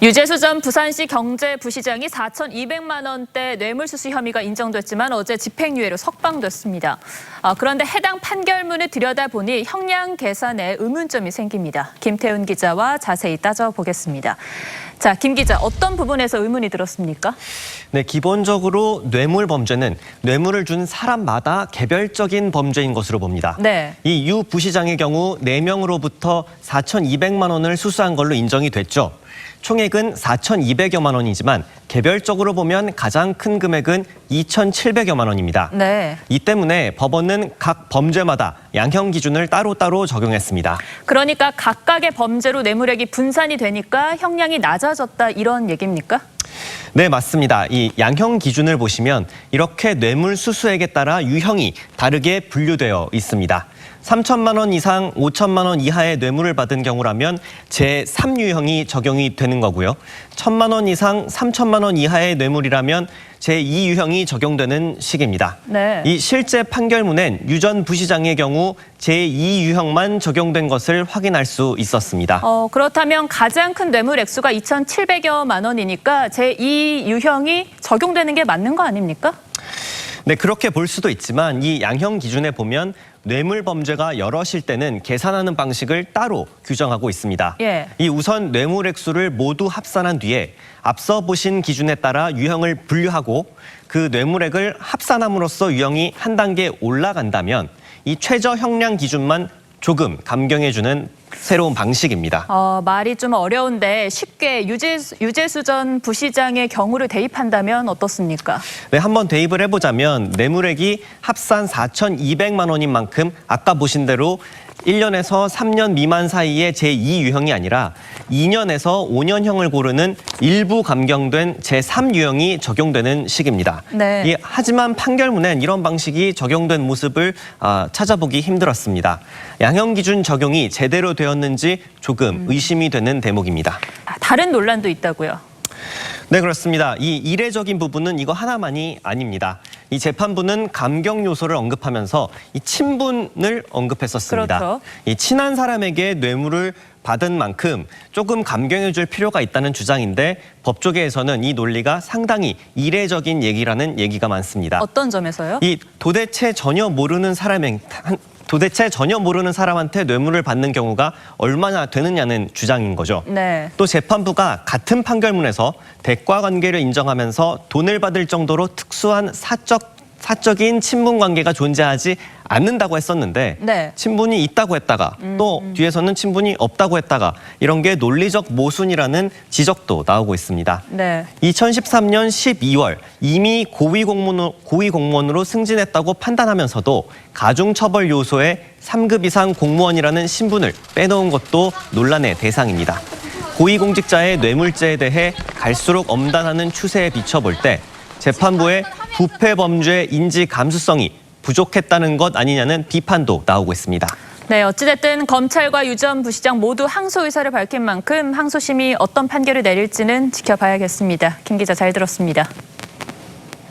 유재수 전 부산시 경제부시장이 4,200만 원대 뇌물수수 혐의가 인정됐지만 어제 집행유예로 석방됐습니다. 그런데 해당 판결문을 들여다보니 형량 계산에 의문점이 생깁니다. 김태훈 기자와 자세히 따져보겠습니다. 자, 김 기자, 어떤 부분에서 의문이 들었습니까? 네, 기본적으로 뇌물 범죄는 뇌물을 준 사람마다 개별적인 범죄인 것으로 봅니다. 네. 이 유 부시장의 경우 4명으로부터 4,200만 원을 수수한 걸로 인정이 됐죠. 총액은 4,200여만 원이지만 개별적으로 보면 가장 큰 금액은 2,700여만 원입니다. 네. 이 때문에 법원은 각 범죄마다 양형 기준을 따로따로 적용했습니다. 그러니까 각각의 범죄로 뇌물액이 분산이 되니까 형량이 낮아졌다 이런 얘기입니까? 네, 맞습니다. 이 양형 기준을 보시면 이렇게 뇌물 수수액에 따라 유형이 다르게 분류되어 있습니다. 3천만 원 이상 5천만 원 이하의 뇌물을 받은 경우라면 제3유형이 적용이 되는 거고요. 1천만 원 이상 3천만 원 이하의 뇌물이라면 제2유형이 적용되는 식입니다. 네. 이 실제 판결문엔 유 전 부시장의 경우 제2유형만 적용된 것을 확인할 수 있었습니다. 그렇다면 가장 큰 뇌물 액수가 2,700여만 원이니까 제2유형이 적용되는 게 맞는 거 아닙니까? 네, 그렇게 볼 수도 있지만 이 양형 기준에 보면 뇌물 범죄가 여럿일 때는 계산하는 방식을 따로 규정하고 있습니다. 예. 이 우선 뇌물 액수를 모두 합산한 뒤에 앞서 보신 기준에 따라 유형을 분류하고 그 뇌물액을 합산함으로써 유형이 한 단계 올라간다면 이 최저 형량 기준만 조금 감경해주는 새로운 방식입니다. 말이 좀 어려운데 쉽게 유재수 전 부시장의 경우를 대입한다면 어떻습니까? 네, 한번 대입을 해보자면 뇌물액이 합산 4,200만 원인 만큼 아까 보신 대로 1년에서 3년 미만 사이의 제2유형이 아니라 2년에서 5년형을 고르는 일부 감경된 제3유형이 적용되는 식입니다. 네. 하지만 판결문엔 이런 방식이 적용된 모습을 찾아보기 힘들었습니다. 양형 기준 적용이 제대로 되었는지 조금 의심이 되는 대목입니다. 다른 논란도 있다고요? 네, 그렇습니다. 이 이례적인 부분은 이거 하나만이 아닙니다. 이 재판부는 감경 요소를 언급하면서 이 친분을 언급했었습니다. 그렇죠. 이 친한 사람에게 뇌물을 받은 만큼 조금 감경해줄 필요가 있다는 주장인데 법조계에서는 이 논리가 상당히 이례적인 얘기라는 얘기가 많습니다. 어떤 점에서요? 이 도대체 전혀 모르는 사람한테 뇌물을 받는 경우가 얼마나 되느냐는 주장인 거죠. 네. 또 재판부가 같은 판결문에서 대가 관계를 인정하면서 돈을 받을 정도로 특수한 사적인 친분 관계가 존재하지 않는다고 했었는데 네. 친분이 있다고 했다가 또 뒤에서는 친분이 없다고 했다가 이런 게 논리적 모순이라는 지적도 나오고 있습니다. 네. 2013년 12월 이미 고위공무원으로 승진했다고 판단하면서도 가중처벌 요소에 3급 이상 공무원이라는 신분을 빼놓은 것도 논란의 대상입니다. 고위공직자의 뇌물죄에 대해 갈수록 엄단하는 추세에 비춰볼 때 재판부의 부패 범죄 인지 감수성이 부족했다는 것 아니냐는 비판도 나오고 있습니다. 네, 어찌됐든 검찰과 유 전 부시장 모두 항소 의사를 밝힌 만큼 항소심이 어떤 판결을 내릴지는 지켜봐야겠습니다. 김 기자 잘 들었습니다.